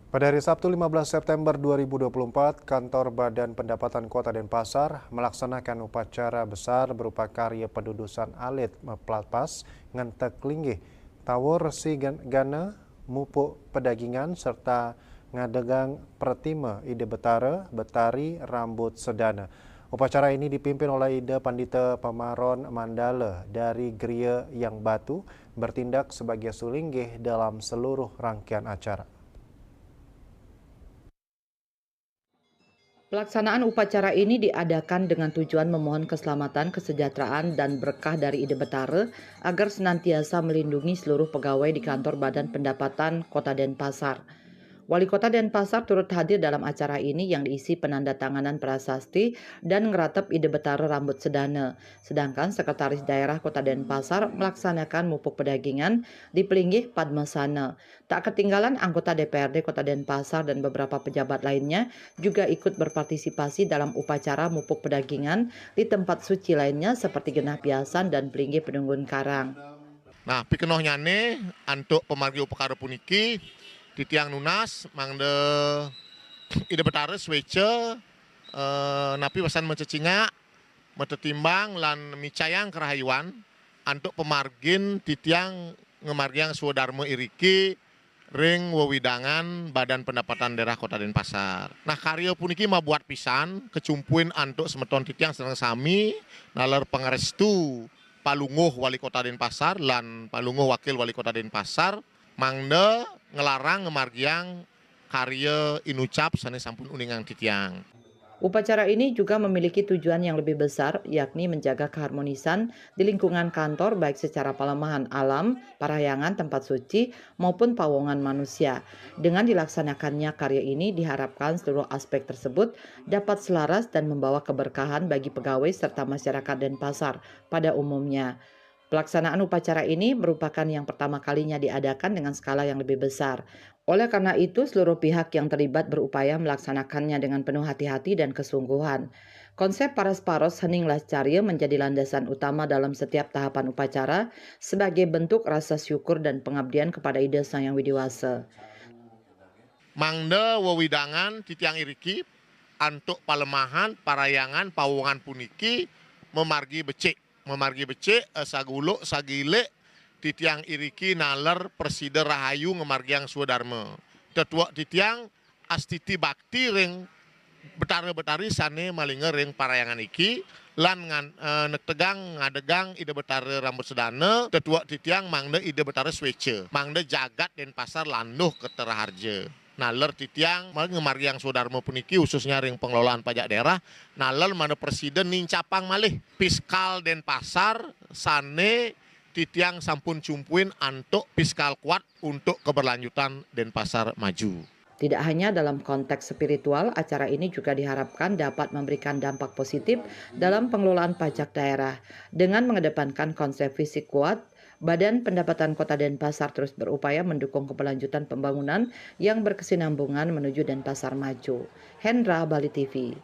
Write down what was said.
Pada hari Sabtu 15 September 2024, Kantor Badan Pendapatan Kota Denpasar melaksanakan upacara besar berupa karya pendudusan alit Platpas ngentek linggih, tawur resi gana, mupuk pedagingan, serta ngadegang pertime ide betara, betari rambut sedana. Upacara ini dipimpin oleh Ida Pandita Pamaron Mandala dari Gria Yang Batu bertindak sebagai sulinggih dalam seluruh rangkaian acara. Pelaksanaan upacara ini diadakan dengan tujuan memohon keselamatan, kesejahteraan, dan berkah dari Ide Betara agar senantiasa melindungi seluruh pegawai di kantor Badan Pendapatan Kota Denpasar. Wali Kota Denpasar turut hadir dalam acara ini yang diisi penandatanganan prasasti dan ngeratep Ide Betara rambut sedana. Sedangkan Sekretaris Daerah Kota Denpasar melaksanakan mupuk pedagingan di Pelinggih Padmasana. Tak ketinggalan anggota DPRD Kota Denpasar dan beberapa pejabat lainnya juga ikut berpartisipasi dalam upacara mupuk pedagingan di tempat suci lainnya seperti Genah Piasan dan Pelinggih Penunggun Karang. Nah, pikenohnya nih untuk pemargi upakara puniki di tiang nunas mangde ide betare swece napi pesan mencecinga metetimbang lan micayang kerahayuan untuk pemargin di tiang ngemargiang suadarmo iriki ring wewidangan Badan Pendapatan Daerah Kota Denpasar. Nah, karya puniki mau buat pisan kecumpuin antuk semeton titiang sedang sami nalar pengarestu Palunguh Wali Kota Denpasar lan Palunguh Wakil Wali Kota Denpasar mangde ngelarang ngemargiang karya inucap sane sampun uningang titiang. Upacara ini juga memiliki tujuan yang lebih besar, yakni menjaga keharmonisan di lingkungan kantor baik secara pelemahan alam, parahyangan tempat suci, maupun pawongan manusia. Dengan dilaksanakannya karya ini diharapkan seluruh aspek tersebut dapat selaras dan membawa keberkahan bagi pegawai serta masyarakat Denpasar pada umumnya. Pelaksanaan upacara ini merupakan yang pertama kalinya diadakan dengan skala yang lebih besar. Oleh karena itu, seluruh pihak yang terlibat berupaya melaksanakannya dengan penuh hati-hati dan kesungguhan. Konsep Paras-Paros Hening Lascarya menjadi landasan utama dalam setiap tahapan upacara sebagai bentuk rasa syukur dan pengabdian kepada Ida Sang Yang Widiwasa. Mangde wewidangan titiang iriki antuk palemahan parayangan pawongan puniki memargi becik saguluk sagile titiang iriki naler preside rahayu ngemargiang suadarma tetua titiang astiti bakti ring betare-betari sane malinge ring parayangan iki lan nektegang ngadegang ide betare rambut sedana tetua titiang mangde ide betare swece mangde jagat Denpasar landuh ke Teraharja. Naler titiang ngemargiang sudarmo puniki khususnya ring pengelolaan pajak daerah naler mana presiden nincapang malih fiskal Denpasar sane titiang sampun cumpuin antuk fiskal kuat untuk keberlanjutan Denpasar maju. Tidak hanya dalam konteks spiritual, acara ini juga diharapkan dapat memberikan dampak positif dalam pengelolaan pajak daerah. Dengan mengedepankan konsep fisik kuat, Badan Pendapatan Kota Denpasar terus berupaya mendukung keberlanjutan pembangunan yang berkesinambungan menuju Denpasar maju. Hendra, Bali TV.